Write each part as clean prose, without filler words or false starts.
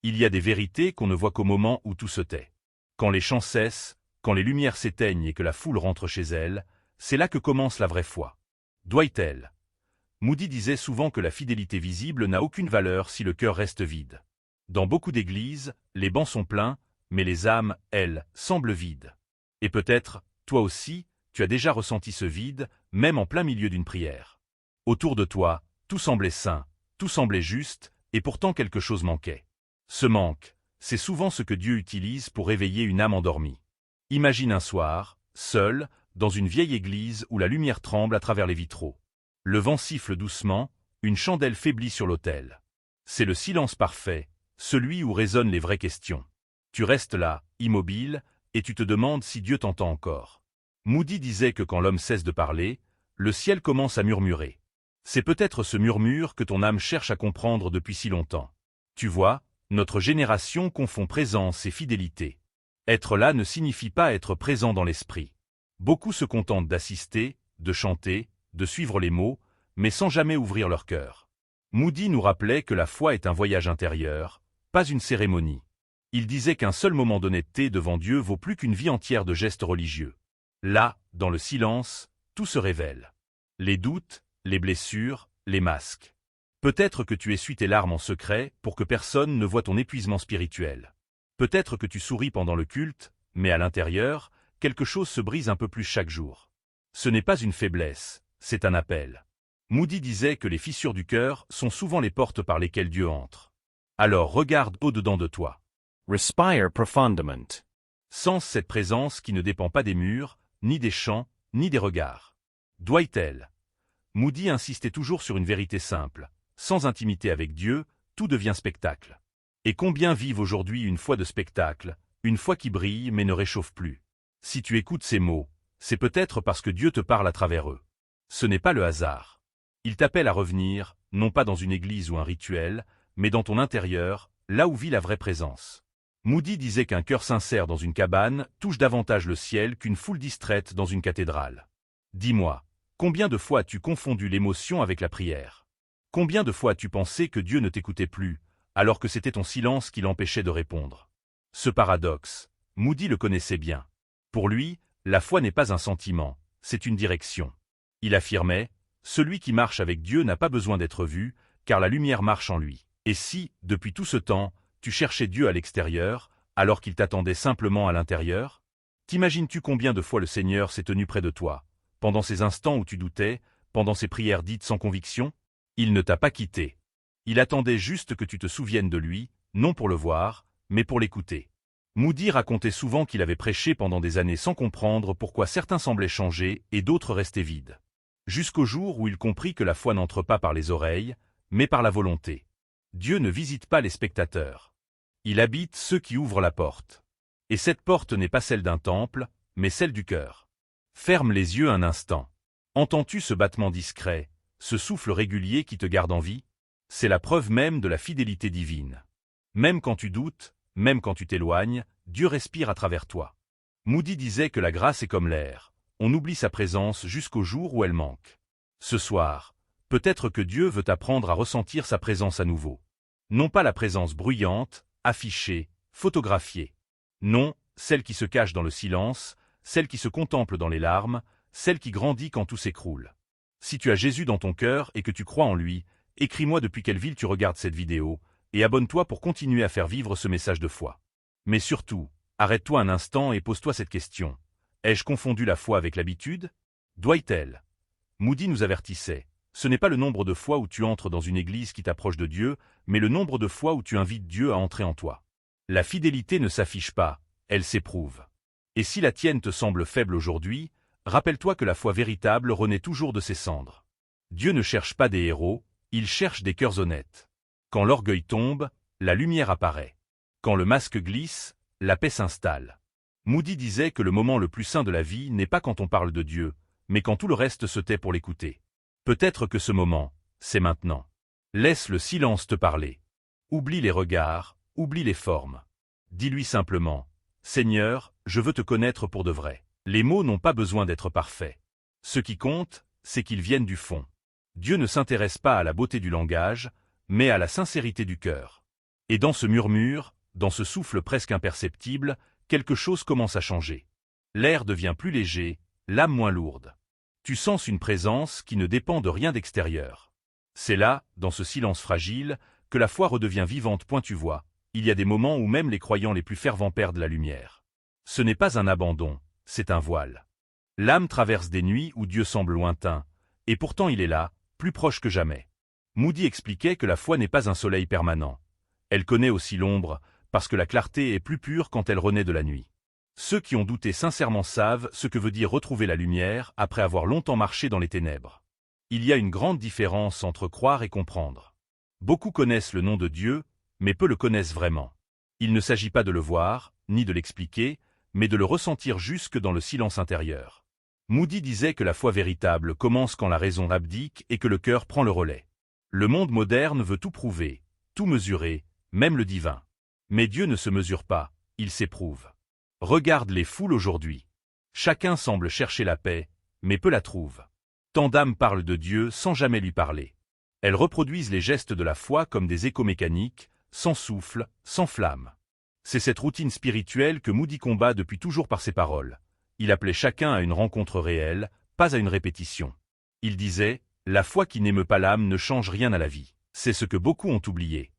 Il y a des vérités qu'on ne voit qu'au moment où tout se tait. Quand les chants cessent, quand les lumières s'éteignent et que la foule rentre chez elle, c'est là que commence la vraie foi. Doit-elle? Moody disait souvent que la fidélité visible n'a aucune valeur si le cœur reste vide. Dans beaucoup d'églises, les bancs sont pleins, mais les âmes, elles, semblent vides. Et peut-être, toi aussi, tu as déjà ressenti ce vide, même en plein milieu d'une prière. Autour de toi, tout semblait sain, tout semblait juste, et pourtant quelque chose manquait. Ce manque, c'est souvent ce que Dieu utilise pour réveiller une âme endormie. Imagine un soir, seul, dans une vieille église où la lumière tremble à travers les vitraux. Le vent siffle doucement, une chandelle faiblit sur l'autel. C'est le silence parfait, celui où résonnent les vraies questions. Tu restes là, immobile, et tu te demandes si Dieu t'entend encore. Moody disait que quand l'homme cesse de parler, le ciel commence à murmurer. C'est peut-être ce murmure que ton âme cherche à comprendre depuis si longtemps. Tu vois, notre génération confond présence et fidélité. Être là ne signifie pas être présent dans l'esprit. Beaucoup se contentent d'assister, de chanter, de suivre les mots, mais sans jamais ouvrir leur cœur. Moody nous rappelait que la foi est un voyage intérieur, pas une cérémonie. Il disait qu'un seul moment d'honnêteté devant Dieu vaut plus qu'une vie entière de gestes religieux. Là, dans le silence, tout se révèle. Les doutes, les blessures, les masques. Peut-être que tu essuies tes larmes en secret pour que personne ne voie ton épuisement spirituel. Peut-être que tu souris pendant le culte, mais à l'intérieur, quelque chose se brise un peu plus chaque jour. Ce n'est pas une faiblesse, c'est un appel. Moody disait que les fissures du cœur sont souvent les portes par lesquelles Dieu entre. Alors regarde au-dedans de toi. Respire profondément. Sens cette présence qui ne dépend pas des murs, ni des chants, ni des regards. Doit-elle? Moody insistait toujours sur une vérité simple. Sans intimité avec Dieu, tout devient spectacle. Et combien vivent aujourd'hui une foi de spectacle, une foi qui brille mais ne réchauffe plus? Si tu écoutes ces mots, c'est peut-être parce que Dieu te parle à travers eux. Ce n'est pas le hasard. Il t'appelle à revenir, non pas dans une église ou un rituel, mais dans ton intérieur, là où vit la vraie présence. Moody disait qu'un cœur sincère dans une cabane touche davantage le ciel qu'une foule distraite dans une cathédrale. Dis-moi, combien de fois as-tu confondu l'émotion avec la prière? Combien de fois as-tu pensé que Dieu ne t'écoutait plus, alors que c'était ton silence qui l'empêchait de répondre? Ce paradoxe, Moody le connaissait bien. Pour lui, la foi n'est pas un sentiment, c'est une direction. Il affirmait, « Celui qui marche avec Dieu n'a pas besoin d'être vu, car la lumière marche en lui. » Et si, depuis tout ce temps, tu cherchais Dieu à l'extérieur, alors qu'il t'attendait simplement à l'intérieur? T'imagines-tu combien de fois le Seigneur s'est tenu près de toi, pendant ces instants où tu doutais, pendant ces prières dites sans conviction? Il ne t'a pas quitté. Il attendait juste que tu te souviennes de lui, non pour le voir, mais pour l'écouter. Moody racontait souvent qu'il avait prêché pendant des années sans comprendre pourquoi certains semblaient changer et d'autres restaient vides. Jusqu'au jour où il comprit que la foi n'entre pas par les oreilles, mais par la volonté. Dieu ne visite pas les spectateurs. Il habite ceux qui ouvrent la porte. Et cette porte n'est pas celle d'un temple, mais celle du cœur. Ferme les yeux un instant. Entends-tu ce battement discret, ce souffle régulier qui te garde en vie? C'est la preuve même de la fidélité divine. Même quand tu doutes, même quand tu t'éloignes, Dieu respire à travers toi. Moody disait que la grâce est comme l'air. On oublie sa présence jusqu'au jour où elle manque. Ce soir, peut-être que Dieu veut t'apprendre à ressentir sa présence à nouveau. Non pas la présence bruyante, affichée, photographiée. Non, celle qui se cache dans le silence, celle qui se contemple dans les larmes, celle qui grandit quand tout s'écroule. Si tu as Jésus dans ton cœur et que tu crois en lui, écris-moi depuis quelle ville tu regardes cette vidéo, et abonne-toi pour continuer à faire vivre ce message de foi. Mais surtout, arrête-toi un instant et pose-toi cette question. Ai-je confondu la foi avec l'habitude? Doit-elle? Moody nous avertissait. Ce n'est pas le nombre de fois où tu entres dans une église qui t'approche de Dieu, mais le nombre de fois où tu invites Dieu à entrer en toi. La fidélité ne s'affiche pas, elle s'éprouve. Et si la tienne te semble faible aujourd'hui, rappelle-toi que la foi véritable renaît toujours de ses cendres. Dieu ne cherche pas des héros, il cherche des cœurs honnêtes. Quand l'orgueil tombe, la lumière apparaît. Quand le masque glisse, la paix s'installe. Moody disait que le moment le plus saint de la vie n'est pas quand on parle de Dieu, mais quand tout le reste se tait pour l'écouter. Peut-être que ce moment, c'est maintenant. Laisse le silence te parler. Oublie les regards, oublie les formes. Dis-lui simplement, « Seigneur, je veux te connaître pour de vrai. » Les mots n'ont pas besoin d'être parfaits. Ce qui compte, c'est qu'ils viennent du fond. Dieu ne s'intéresse pas à la beauté du langage, mais à la sincérité du cœur. Et dans ce murmure, dans ce souffle presque imperceptible, quelque chose commence à changer. L'air devient plus léger, l'âme moins lourde. Tu sens une présence qui ne dépend de rien d'extérieur. C'est là, dans ce silence fragile, que la foi redevient vivante. Tu vois, il y a des moments où même les croyants les plus fervents perdent la lumière. Ce n'est pas un abandon, c'est un voile. L'âme traverse des nuits où Dieu semble lointain, et pourtant il est là, plus proche que jamais. Moody expliquait que la foi n'est pas un soleil permanent. Elle connaît aussi l'ombre, parce que la clarté est plus pure quand elle renaît de la nuit. Ceux qui ont douté sincèrement savent ce que veut dire retrouver la lumière après avoir longtemps marché dans les ténèbres. Il y a une grande différence entre croire et comprendre. Beaucoup connaissent le nom de Dieu, mais peu le connaissent vraiment. Il ne s'agit pas de le voir, ni de l'expliquer, mais de le ressentir jusque dans le silence intérieur. Moody disait que la foi véritable commence quand la raison abdique et que le cœur prend le relais. Le monde moderne veut tout prouver, tout mesurer, même le divin. Mais Dieu ne se mesure pas, il s'éprouve. Regarde les foules aujourd'hui. Chacun semble chercher la paix, mais peu la trouve. Tant d'âmes parlent de Dieu sans jamais lui parler. Elles reproduisent les gestes de la foi comme des échos mécaniques, sans souffle, sans flamme. C'est cette routine spirituelle que Moody combat depuis toujours par ses paroles. Il appelait chacun à une rencontre réelle, pas à une répétition. Il disait, « La foi qui n'émeut pas l'âme ne change rien à la vie. » C'est ce que beaucoup ont oublié.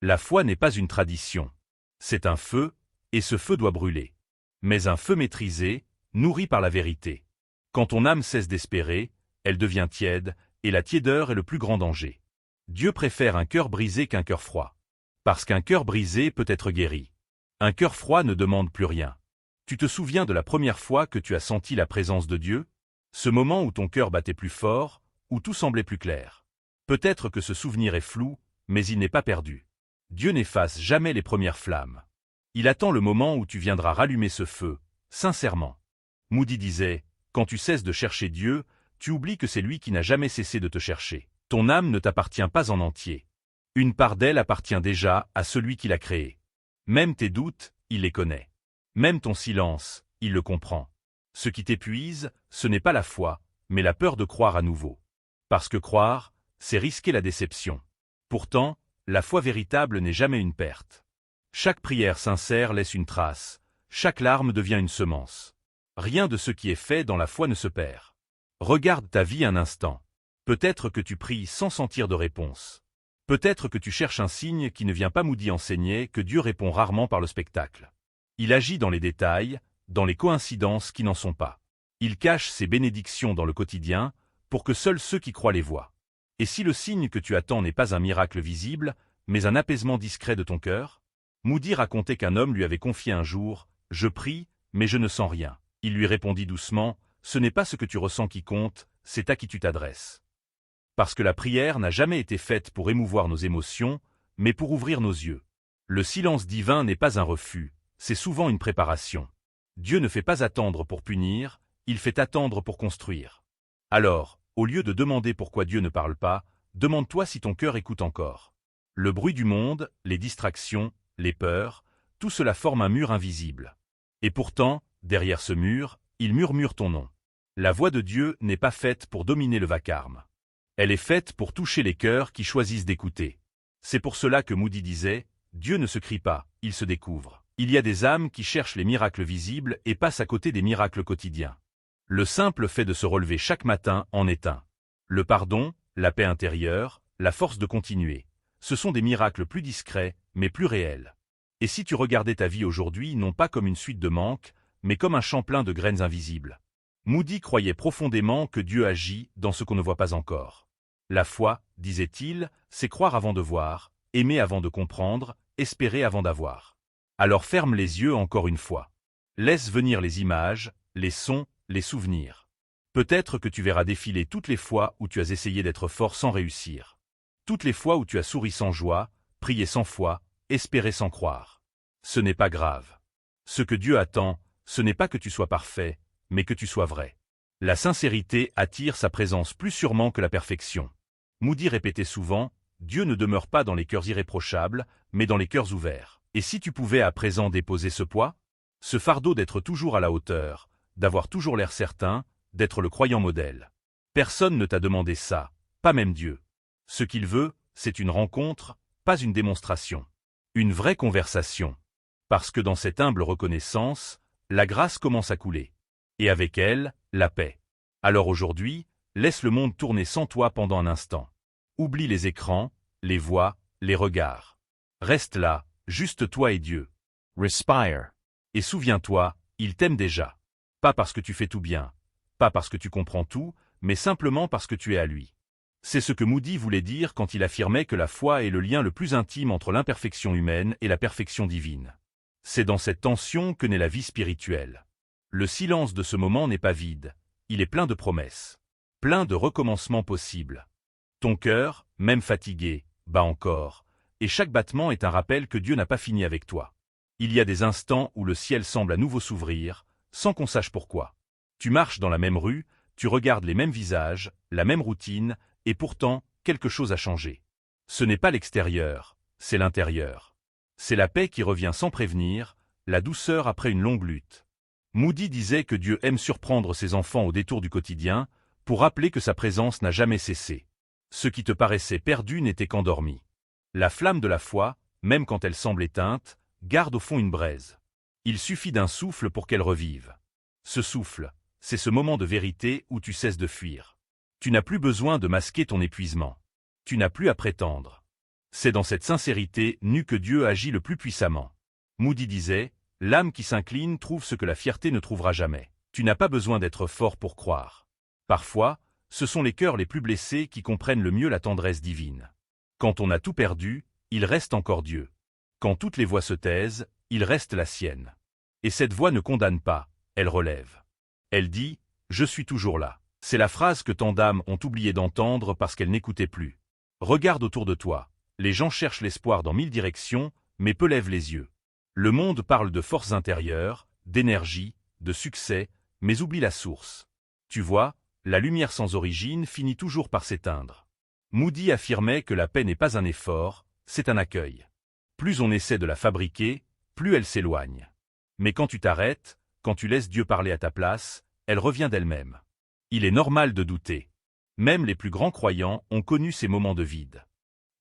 La foi n'est pas une tradition. C'est un feu, et ce feu doit brûler. Mais un feu maîtrisé, nourri par la vérité. Quand ton âme cesse d'espérer, elle devient tiède, et la tiédeur est le plus grand danger. Dieu préfère un cœur brisé qu'un cœur froid. Parce qu'un cœur brisé peut être guéri. Un cœur froid ne demande plus rien. Tu te souviens de la première fois que tu as senti la présence de Dieu? Ce moment où ton cœur battait plus fort, où tout semblait plus clair. Peut-être que ce souvenir est flou, mais il n'est pas perdu. Dieu n'efface jamais les premières flammes. Il attend le moment où tu viendras rallumer ce feu, sincèrement. Moody disait, quand tu cesses de chercher Dieu, tu oublies que c'est lui qui n'a jamais cessé de te chercher. Ton âme ne t'appartient pas en entier. Une part d'elle appartient déjà à celui qui l'a créée. Même tes doutes, il les connaît. Même ton silence, il le comprend. Ce qui t'épuise, ce n'est pas la foi, mais la peur de croire à nouveau. Parce que croire, c'est risquer la déception. Pourtant, la foi véritable n'est jamais une perte. Chaque prière sincère laisse une trace, chaque larme devient une semence. Rien de ce qui est fait dans la foi ne se perd. Regarde ta vie un instant. Peut-être que tu pries sans sentir de réponse. Peut-être que tu cherches un signe qui ne vient pas. Moody enseignait que Dieu répond rarement par le spectacle. Il agit dans les détails, dans les coïncidences qui n'en sont pas. Il cache ses bénédictions dans le quotidien, pour que seuls ceux qui croient les voient. Et si le signe que tu attends n'est pas un miracle visible, mais un apaisement discret de ton cœur? Moody racontait qu'un homme lui avait confié un jour, « Je prie, mais je ne sens rien. » Il lui répondit doucement, « Ce n'est pas ce que tu ressens qui compte, c'est à qui tu t'adresses. » Parce que la prière n'a jamais été faite pour émouvoir nos émotions, mais pour ouvrir nos yeux. Le silence divin n'est pas un refus, c'est souvent une préparation. Dieu ne fait pas attendre pour punir, il fait attendre pour construire. Alors, au lieu de demander pourquoi Dieu ne parle pas, demande-toi si ton cœur écoute encore. Le bruit du monde, les distractions, les peurs, tout cela forme un mur invisible. Et pourtant, derrière ce mur, il murmure ton nom. La voix de Dieu n'est pas faite pour dominer le vacarme. Elle est faite pour toucher les cœurs qui choisissent d'écouter. C'est pour cela que Moody disait, « Dieu ne se crie pas, il se découvre. » Il y a des âmes qui cherchent les miracles visibles et passent à côté des miracles quotidiens. Le simple fait de se relever chaque matin en est un. Le pardon, la paix intérieure, la force de continuer. Ce sont des miracles plus discrets, mais plus réels. Et si tu regardais ta vie aujourd'hui non pas comme une suite de manques, mais comme un champ plein de graines invisibles? Moody croyait profondément que Dieu agit dans ce qu'on ne voit pas encore. La foi, disait-il, c'est croire avant de voir, aimer avant de comprendre, espérer avant d'avoir. Alors ferme les yeux encore une fois. Laisse venir les images, les sons, les souvenirs. Peut-être que tu verras défiler toutes les fois où tu as essayé d'être fort sans réussir. Toutes les fois où tu as souri sans joie, prié sans foi, espéré sans croire. Ce n'est pas grave. Ce que Dieu attend, ce n'est pas que tu sois parfait, mais que tu sois vrai. La sincérité attire sa présence plus sûrement que la perfection. Moody répétait souvent, Dieu ne demeure pas dans les cœurs irréprochables, mais dans les cœurs ouverts. Et si tu pouvais à présent déposer ce poids? Ce fardeau d'être toujours à la hauteur, d'avoir toujours l'air certain, d'être le croyant modèle. Personne ne t'a demandé ça, pas même Dieu. Ce qu'il veut, c'est une rencontre, pas une démonstration. Une vraie conversation. Parce que dans cette humble reconnaissance, la grâce commence à couler. Et avec elle, la paix. Alors aujourd'hui, laisse le monde tourner sans toi pendant un instant. Oublie les écrans, les voix, les regards. Reste là, juste toi et Dieu. Respire. Et souviens-toi, il t'aime déjà. Pas parce que tu fais tout bien, pas parce que tu comprends tout, mais simplement parce que tu es à lui. C'est ce que Moody voulait dire quand il affirmait que la foi est le lien le plus intime entre l'imperfection humaine et la perfection divine. C'est dans cette tension que naît la vie spirituelle. Le silence de ce moment n'est pas vide, il est plein de promesses, plein de recommencements possibles. Ton cœur, même fatigué, bat encore, et chaque battement est un rappel que Dieu n'a pas fini avec toi. Il y a des instants où le ciel semble à nouveau s'ouvrir, sans qu'on sache pourquoi. Tu marches dans la même rue, tu regardes les mêmes visages, la même routine, et pourtant, quelque chose a changé. Ce n'est pas l'extérieur, c'est l'intérieur. C'est la paix qui revient sans prévenir, la douceur après une longue lutte. Moody disait que Dieu aime surprendre ses enfants au détour du quotidien, pour rappeler que sa présence n'a jamais cessé. Ce qui te paraissait perdu n'était qu'endormi. La flamme de la foi, même quand elle semble éteinte, garde au fond une braise. Il suffit d'un souffle pour qu'elle revive. Ce souffle, c'est ce moment de vérité où tu cesses de fuir. Tu n'as plus besoin de masquer ton épuisement. Tu n'as plus à prétendre. C'est dans cette sincérité nue que Dieu agit le plus puissamment. Moody disait, « L'âme qui s'incline trouve ce que la fierté ne trouvera jamais. » Tu n'as pas besoin d'être fort pour croire. Parfois, ce sont les cœurs les plus blessés qui comprennent le mieux la tendresse divine. Quand on a tout perdu, il reste encore Dieu. Quand toutes les voix se taisent, il reste la sienne. Et cette voix ne condamne pas, elle relève. Elle dit, « Je suis toujours là. » C'est la phrase que tant d'âmes ont oublié d'entendre parce qu'elles n'écoutaient plus. Regarde autour de toi. Les gens cherchent l'espoir dans 1000 directions, mais peu lèvent les yeux. Le monde parle de forces intérieures, d'énergie, de succès, mais oublie la source. Tu vois, la lumière sans origine finit toujours par s'éteindre. Moody affirmait que la paix n'est pas un effort, c'est un accueil. Plus on essaie de la fabriquer, plus elle s'éloigne. Mais quand tu t'arrêtes, quand tu laisses Dieu parler à ta place, elle revient d'elle-même. Il est normal de douter. Même les plus grands croyants ont connu ces moments de vide.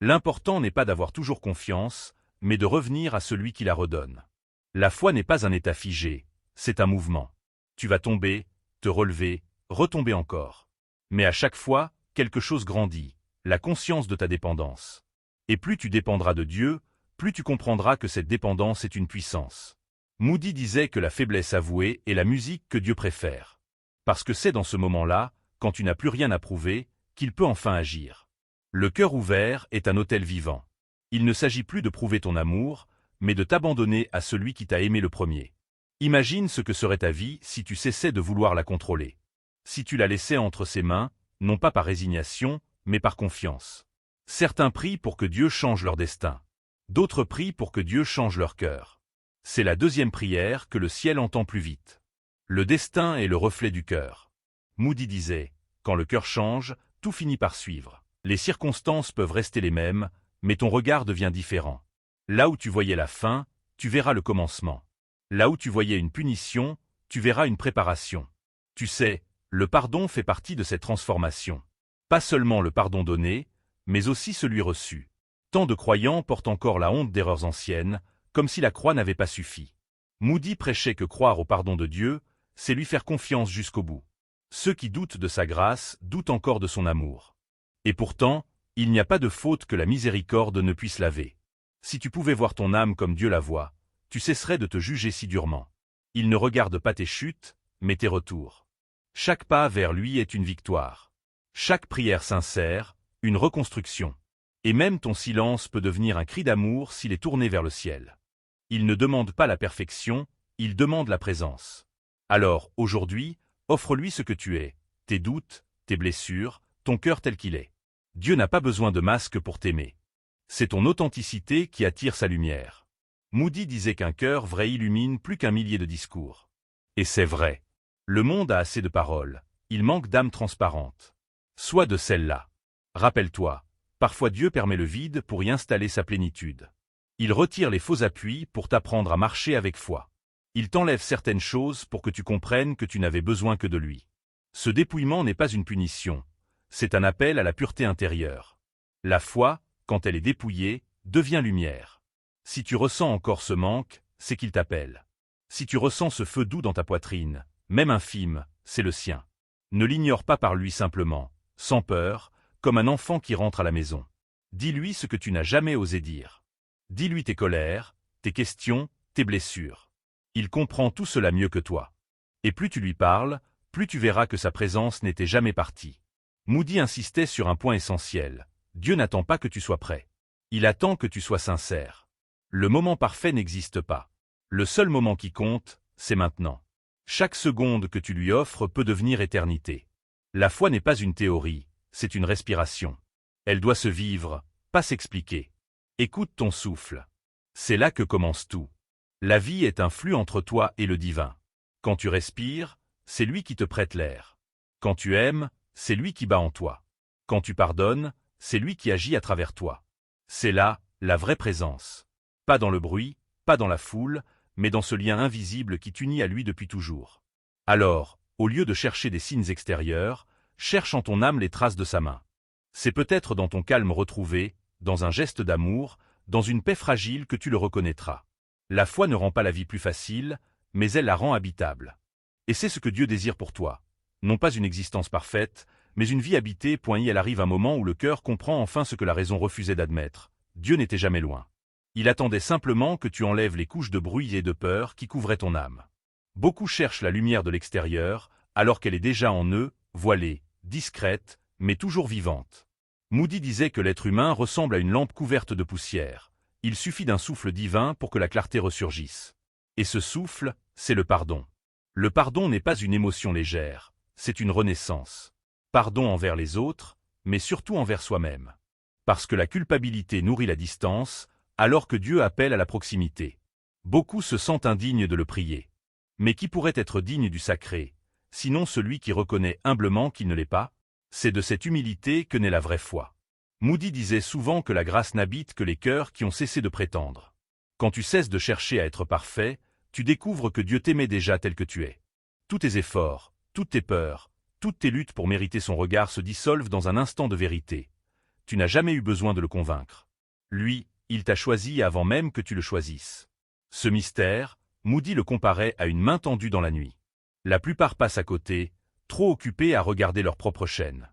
L'important n'est pas d'avoir toujours confiance, mais de revenir à celui qui la redonne. La foi n'est pas un état figé, c'est un mouvement. Tu vas tomber, te relever, retomber encore. Mais à chaque fois, quelque chose grandit, la conscience de ta dépendance. Et plus tu dépendras de Dieu, plus tu comprendras que cette dépendance est une puissance. Moody disait que la faiblesse avouée est la musique que Dieu préfère. Parce que c'est dans ce moment-là, quand tu n'as plus rien à prouver, qu'il peut enfin agir. Le cœur ouvert est un autel vivant. Il ne s'agit plus de prouver ton amour, mais de t'abandonner à celui qui t'a aimé le premier. Imagine ce que serait ta vie si tu cessais de vouloir la contrôler. Si tu la laissais entre ses mains, non pas par résignation, mais par confiance. Certains prient pour que Dieu change leur destin. D'autres prient pour que Dieu change leur cœur. C'est la deuxième prière que le ciel entend plus vite. Le destin est le reflet du cœur. Moody disait, « Quand le cœur change, tout finit par suivre. Les circonstances peuvent rester les mêmes, mais ton regard devient différent. Là où tu voyais la fin, tu verras le commencement. Là où tu voyais une punition, tu verras une préparation. Tu sais, le pardon fait partie de cette transformation. Pas seulement le pardon donné, mais aussi celui reçu. Tant de croyants portent encore la honte d'erreurs anciennes, comme si la croix n'avait pas suffi. Moody prêchait que croire au pardon de Dieu, c'est lui faire confiance jusqu'au bout. Ceux qui doutent de sa grâce doutent encore de son amour. Et pourtant, il n'y a pas de faute que la miséricorde ne puisse laver. Si tu pouvais voir ton âme comme Dieu la voit, tu cesserais de te juger si durement. Il ne regarde pas tes chutes, mais tes retours. Chaque pas vers lui est une victoire. Chaque prière sincère, une reconstruction. Et même ton silence peut devenir un cri d'amour s'il est tourné vers le ciel. Il ne demande pas la perfection, il demande la présence. Alors, aujourd'hui, offre-lui ce que tu es, tes doutes, tes blessures, ton cœur tel qu'il est. Dieu n'a pas besoin de masque pour t'aimer. C'est ton authenticité qui attire sa lumière. Moody disait qu'un cœur vrai illumine plus qu'un millier de discours. Et c'est vrai. Le monde a assez de paroles, il manque d'âmes transparentes. Sois de celles-là. Rappelle-toi, parfois Dieu permet le vide pour y installer sa plénitude. Il retire les faux appuis pour t'apprendre à marcher avec foi. Il t'enlève certaines choses pour que tu comprennes que tu n'avais besoin que de lui. Ce dépouillement n'est pas une punition, c'est un appel à la pureté intérieure. La foi, quand elle est dépouillée, devient lumière. Si tu ressens encore ce manque, c'est qu'il t'appelle. Si tu ressens ce feu doux dans ta poitrine, même infime, c'est le sien. Ne l'ignore pas par lui simplement, sans peur, comme un enfant qui rentre à la maison. Dis-lui ce que tu n'as jamais osé dire. Dis-lui tes colères, tes questions, tes blessures. Il comprend tout cela mieux que toi. Et plus tu lui parles, plus tu verras que sa présence n'était jamais partie. Moody insistait sur un point essentiel. Dieu n'attend pas que tu sois prêt. Il attend que tu sois sincère. Le moment parfait n'existe pas. Le seul moment qui compte, c'est maintenant. Chaque seconde que tu lui offres peut devenir éternité. La foi n'est pas une théorie, c'est une respiration. Elle doit se vivre, pas s'expliquer. Écoute ton souffle. C'est là que commence tout. La vie est un flux entre toi et le divin. Quand tu respires, c'est lui qui te prête l'air. Quand tu aimes, c'est lui qui bat en toi. Quand tu pardonnes, c'est lui qui agit à travers toi. C'est là, la vraie présence. Pas dans le bruit, pas dans la foule, mais dans ce lien invisible qui t'unit à lui depuis toujours. Alors, au lieu de chercher des signes extérieurs, cherche en ton âme les traces de sa main. C'est peut-être dans ton calme retrouvé, dans un geste d'amour, dans une paix fragile que tu le reconnaîtras. La foi ne rend pas la vie plus facile, mais elle la rend habitable. Et c'est ce que Dieu désire pour toi. Non pas une existence parfaite, mais une vie habitée. Il arrive un moment où le cœur comprend enfin ce que la raison refusait d'admettre. Dieu n'était jamais loin. Il attendait simplement que tu enlèves les couches de bruit et de peur qui couvraient ton âme. Beaucoup cherchent la lumière de l'extérieur, alors qu'elle est déjà en eux, voilée, discrète, mais toujours vivante. Moody disait que l'être humain ressemble à une lampe couverte de poussière. Il suffit d'un souffle divin pour que la clarté ressurgisse. Et ce souffle, c'est le pardon. Le pardon n'est pas une émotion légère, c'est une renaissance. Pardon envers les autres, mais surtout envers soi-même. Parce que la culpabilité nourrit la distance, alors que Dieu appelle à la proximité. Beaucoup se sentent indignes de le prier. Mais qui pourrait être digne du sacré, sinon celui qui reconnaît humblement qu'il ne l'est pas? C'est de cette humilité que naît la vraie foi. Moody disait souvent que la grâce n'habite que les cœurs qui ont cessé de prétendre. Quand tu cesses de chercher à être parfait, tu découvres que Dieu t'aimait déjà tel que tu es. Tous tes efforts, toutes tes peurs, toutes tes luttes pour mériter son regard se dissolvent dans un instant de vérité. Tu n'as jamais eu besoin de le convaincre. Lui, il t'a choisi avant même que tu le choisisses. Ce mystère, Moody le comparait à une main tendue dans la nuit. La plupart passent à côté, trop occupés à regarder leur propre chaîne.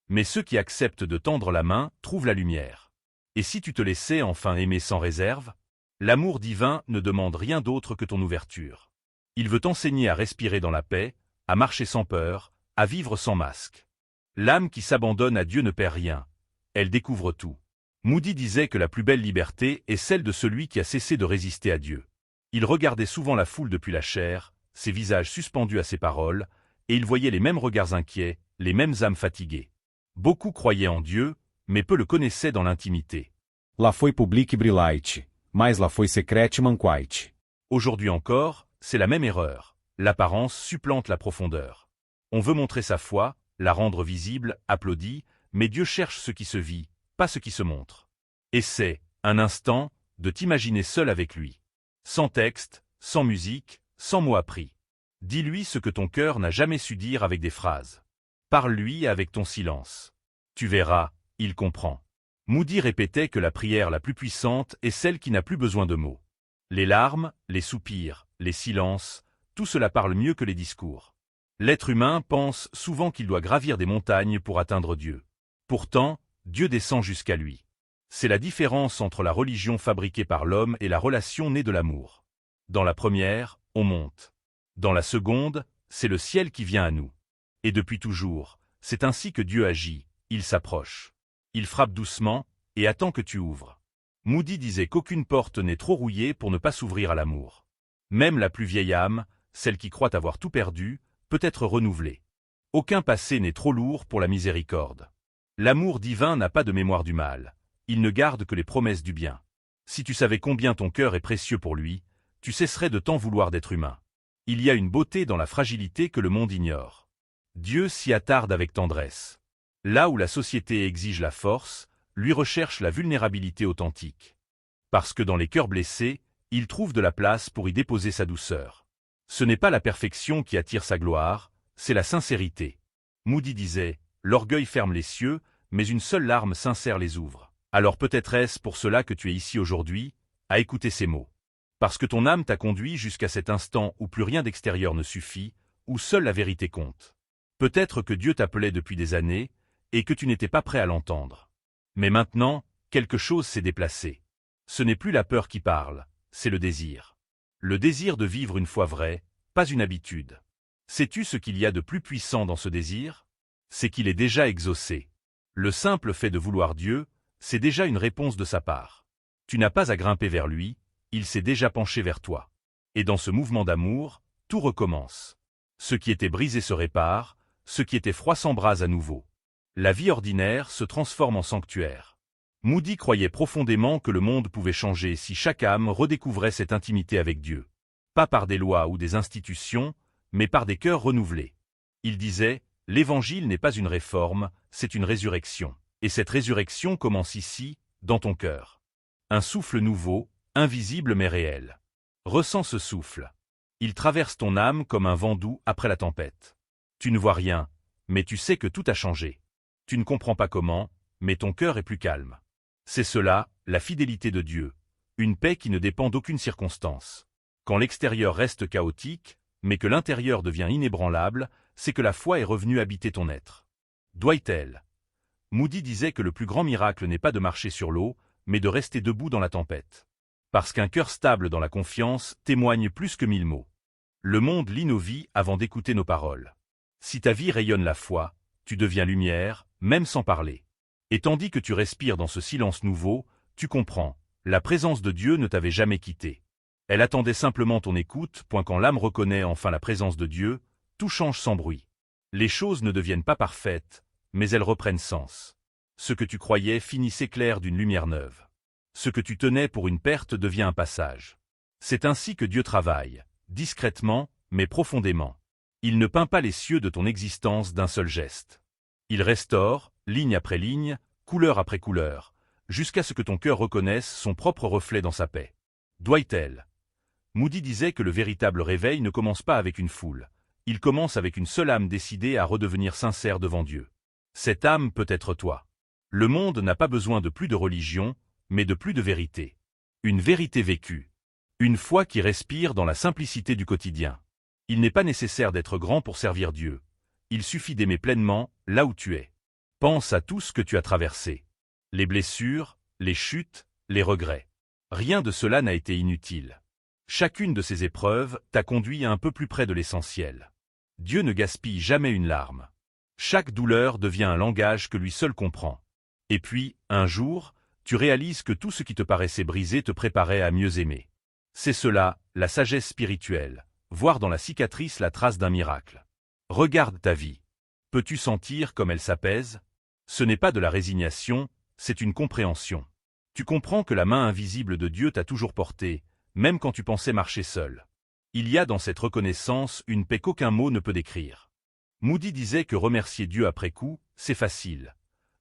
Mais ceux qui acceptent de tendre la main trouvent la lumière. Et si tu te laissais enfin aimer sans réserve? L'amour divin ne demande rien d'autre que ton ouverture. Il veut t'enseigner à respirer dans la paix, à marcher sans peur, à vivre sans masque. L'âme qui s'abandonne à Dieu ne perd rien. Elle découvre tout. Moody disait que la plus belle liberté est celle de celui qui a cessé de résister à Dieu. Il regardait souvent la foule depuis la chair, ses visages suspendus à ses paroles, et il voyait les mêmes regards inquiets, les mêmes âmes fatiguées. Beaucoup croyaient en Dieu, mais peu le connaissaient dans l'intimité. Lá foi public brilhante, mas lá foi secrete manquite. Aujourd'hui encore, c'est la même erreur. L'apparence supplante la profondeur. On veut montrer sa foi, la rendre visible, applaudie, mais Dieu cherche ce qui se vit, pas ce qui se montre. Essaie, un instant, de t'imaginer seul avec lui. Sans texte, sans musique, sans mots appris. Dis-lui ce que ton cœur n'a jamais su dire avec des phrases. Parle-lui avec ton silence. Tu verras, il comprend. Moody répétait que la prière la plus puissante est celle qui n'a plus besoin de mots. Les larmes, les soupirs, les silences, tout cela parle mieux que les discours. L'être humain pense souvent qu'il doit gravir des montagnes pour atteindre Dieu. Pourtant, Dieu descend jusqu'à lui. C'est la différence entre la religion fabriquée par l'homme et la relation née de l'amour. Dans la première, on monte. Dans la seconde, c'est le ciel qui vient à nous. Et depuis toujours, c'est ainsi que Dieu agit, il s'approche. Il frappe doucement, et attend que tu ouvres. Moody disait qu'aucune porte n'est trop rouillée pour ne pas s'ouvrir à l'amour. Même la plus vieille âme, celle qui croit avoir tout perdu, peut être renouvelée. Aucun passé n'est trop lourd pour la miséricorde. L'amour divin n'a pas de mémoire du mal, il ne garde que les promesses du bien. Si tu savais combien ton cœur est précieux pour lui, tu cesserais de t'en vouloir d'être humain. Il y a une beauté dans la fragilité que le monde ignore. Dieu s'y attarde avec tendresse. Là où la société exige la force, lui recherche la vulnérabilité authentique. Parce que dans les cœurs blessés, il trouve de la place pour y déposer sa douceur. Ce n'est pas la perfection qui attire sa gloire, c'est la sincérité. Moody disait, l'orgueil ferme les cieux, mais une seule larme sincère les ouvre. Alors peut-être est-ce pour cela que tu es ici aujourd'hui, à écouter ces mots. Parce que ton âme t'a conduit jusqu'à cet instant où plus rien d'extérieur ne suffit, où seule la vérité compte. Peut-être que Dieu t'appelait depuis des années, et que tu n'étais pas prêt à l'entendre. Mais maintenant, quelque chose s'est déplacé. Ce n'est plus la peur qui parle, c'est le désir. Le désir de vivre une foi vraie, pas une habitude. Sais-tu ce qu'il y a de plus puissant dans ce désir? C'est qu'il est déjà exaucé. Le simple fait de vouloir Dieu, c'est déjà une réponse de sa part. Tu n'as pas à grimper vers lui, il s'est déjà penché vers toi. Et dans ce mouvement d'amour, tout recommence. Ce qui était brisé se répare, ce qui était froid s'embrase à nouveau. La vie ordinaire se transforme en sanctuaire. Moody croyait profondément que le monde pouvait changer si chaque âme redécouvrait cette intimité avec Dieu. Pas par des lois ou des institutions, mais par des cœurs renouvelés. Il disait, l'Évangile n'est pas une réforme, c'est une résurrection. Et cette résurrection commence ici, dans ton cœur. Un souffle nouveau, invisible mais réel. Ressens ce souffle. Il traverse ton âme comme un vent doux après la tempête. Tu ne vois rien, mais tu sais que tout a changé. Tu ne comprends pas comment, mais ton cœur est plus calme. C'est cela, la fidélité de Dieu. Une paix qui ne dépend d'aucune circonstance. Quand l'extérieur reste chaotique, mais que l'intérieur devient inébranlable, c'est que la foi est revenue habiter ton être. Doit-elle? Moody disait que le plus grand miracle n'est pas de marcher sur l'eau, mais de rester debout dans la tempête. Parce qu'un cœur stable dans la confiance témoigne plus que 1000 mots. Le monde lit nos vies avant d'écouter nos paroles. Si ta vie rayonne la foi, tu deviens lumière, même sans parler. Et tandis que tu respires dans ce silence nouveau, tu comprends, la présence de Dieu ne t'avait jamais quitté. Elle attendait simplement ton écoute, point quand l'âme reconnaît enfin la présence de Dieu, tout change sans bruit. Les choses ne deviennent pas parfaites, mais elles reprennent sens. Ce que tu croyais finit s'éclaire d'une lumière neuve. Ce que tu tenais pour une perte devient un passage. C'est ainsi que Dieu travaille, discrètement, mais profondément. Il ne peint pas les cieux de ton existence d'un seul geste. Il restaure, ligne après ligne, couleur après couleur, jusqu'à ce que ton cœur reconnaisse son propre reflet dans sa paix. Doit-elle? Moody disait que le véritable réveil ne commence pas avec une foule. Il commence avec une seule âme décidée à redevenir sincère devant Dieu. Cette âme peut être toi. Le monde n'a pas besoin de plus de religion, mais de plus de vérité. Une vérité vécue. Une foi qui respire dans la simplicité du quotidien. Il n'est pas nécessaire d'être grand pour servir Dieu. Il suffit d'aimer pleinement, là où tu es. Pense à tout ce que tu as traversé. Les blessures, les chutes, les regrets. Rien de cela n'a été inutile. Chacune de ces épreuves t'a conduit un peu plus près de l'essentiel. Dieu ne gaspille jamais une larme. Chaque douleur devient un langage que lui seul comprend. Et puis, un jour, tu réalises que tout ce qui te paraissait brisé te préparait à mieux aimer. C'est cela, la sagesse spirituelle, voir dans la cicatrice la trace d'un miracle. Regarde ta vie. Peux-tu sentir comme elle s'apaise? Ce n'est pas de la résignation, c'est une compréhension. Tu comprends que la main invisible de Dieu t'a toujours porté, même quand tu pensais marcher seul. Il y a dans cette reconnaissance une paix qu'aucun mot ne peut décrire. Moody disait que remercier Dieu après coup, c'est facile.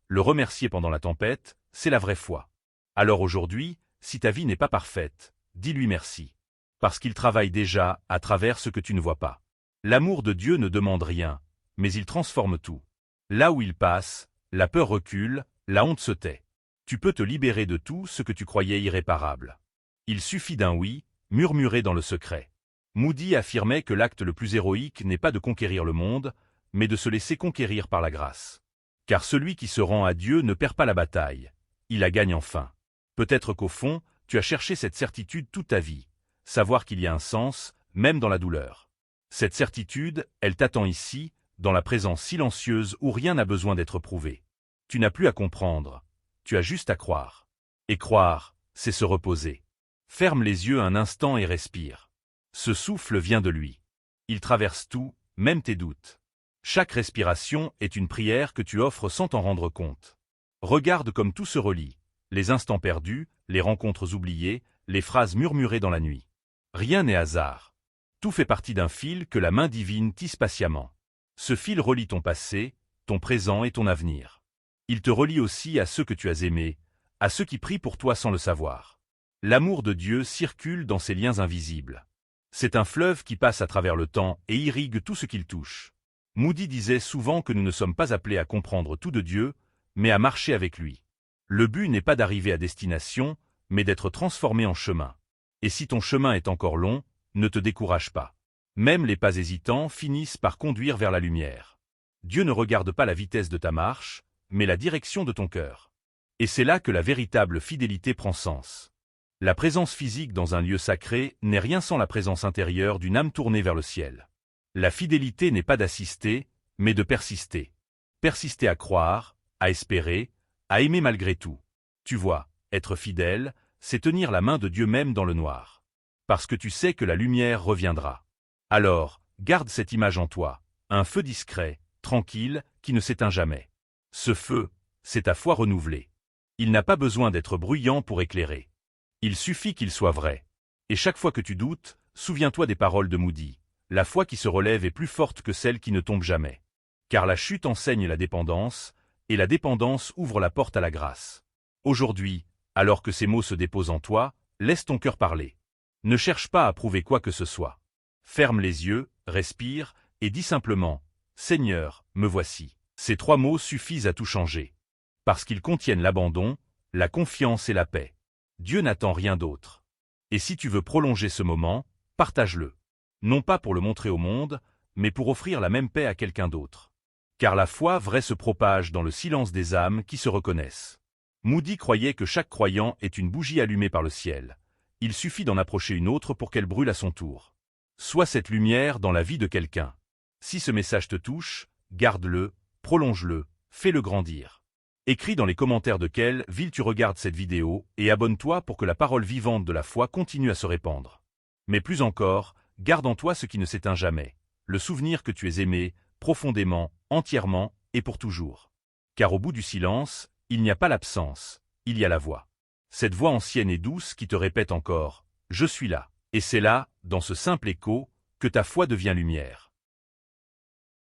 Le remercier pendant la tempête, c'est la vraie foi. Alors aujourd'hui, si ta vie n'est pas parfaite, dis-lui merci. Parce qu'il travaille déjà à travers ce que tu ne vois pas. L'amour de Dieu ne demande rien, mais il transforme tout. Là où il passe, la peur recule, la honte se tait. Tu peux te libérer de tout ce que tu croyais irréparable. Il suffit d'un oui, murmuré dans le secret. Moody affirmait que l'acte le plus héroïque n'est pas de conquérir le monde, mais de se laisser conquérir par la grâce. Car celui qui se rend à Dieu ne perd pas la bataille, il la gagne enfin. Peut-être qu'au fond, tu as cherché cette certitude toute ta vie, savoir qu'il y a un sens, même dans la douleur. Cette certitude, elle t'attend ici, dans la présence silencieuse où rien n'a besoin d'être prouvé. Tu n'as plus à comprendre, tu as juste à croire. Et croire, c'est se reposer. Ferme les yeux un instant et respire. Ce souffle vient de lui. Il traverse tout, même tes doutes. Chaque respiration est une prière que tu offres sans t'en rendre compte. Regarde comme tout se relie, les instants perdus, les rencontres oubliées, les phrases murmurées dans la nuit. Rien n'est hasard. Tout fait partie d'un fil que la main divine tisse patiemment. Ce fil relie ton passé, ton présent et ton avenir. Il te relie aussi à ceux que tu as aimés, à ceux qui prient pour toi sans le savoir. L'amour de Dieu circule dans ces liens invisibles. C'est un fleuve qui passe à travers le temps et irrigue tout ce qu'il touche. Moody disait souvent que nous ne sommes pas appelés à comprendre tout de Dieu, mais à marcher avec lui. Le but n'est pas d'arriver à destination, mais d'être transformé en chemin. Et si ton chemin est encore long, ne te décourage pas. Même les pas hésitants finissent par conduire vers la lumière. Dieu ne regarde pas la vitesse de ta marche, mais la direction de ton cœur. Et c'est là que la véritable fidélité prend sens. La présence physique dans un lieu sacré n'est rien sans la présence intérieure d'une âme tournée vers le ciel. La fidélité n'est pas d'assister, mais de persister. Persister à croire, à espérer, à aimer malgré tout. Tu vois, être fidèle, c'est tenir la main de Dieu même dans le noir. Parce que tu sais que la lumière reviendra. Alors, garde cette image en toi, un feu discret, tranquille, qui ne s'éteint jamais. Ce feu, c'est ta foi renouvelée. Il n'a pas besoin d'être bruyant pour éclairer. Il suffit qu'il soit vrai. Et chaque fois que tu doutes, souviens-toi des paroles de Moody. La foi qui se relève est plus forte que celle qui ne tombe jamais. Car la chute enseigne la dépendance, et la dépendance ouvre la porte à la grâce. Aujourd'hui, alors que ces mots se déposent en toi, laisse ton cœur parler. Ne cherche pas à prouver quoi que ce soit. Ferme les yeux, respire, et dis simplement « Seigneur, me voici ». Ces 3 mots suffisent à tout changer. Parce qu'ils contiennent l'abandon, la confiance et la paix. Dieu n'attend rien d'autre. Et si tu veux prolonger ce moment, partage-le. Non pas pour le montrer au monde, mais pour offrir la même paix à quelqu'un d'autre. Car la foi vraie se propage dans le silence des âmes qui se reconnaissent. Moody croyait que chaque croyant est une bougie allumée par le ciel. Il suffit d'en approcher une autre pour qu'elle brûle à son tour. Sois cette lumière dans la vie de quelqu'un. Si ce message te touche, garde-le, prolonge-le, fais-le grandir. Écris dans les commentaires de quelle ville tu regardes cette vidéo et abonne-toi pour que la parole vivante de la foi continue à se répandre. Mais plus encore, garde en toi ce qui ne s'éteint jamais, le souvenir que tu es aimé, profondément, entièrement et pour toujours. Car au bout du silence, il n'y a pas l'absence, il y a la voix. Cette voix ancienne et douce qui te répète encore « Je suis là ». Et c'est là, dans ce simple écho, que ta foi devient lumière.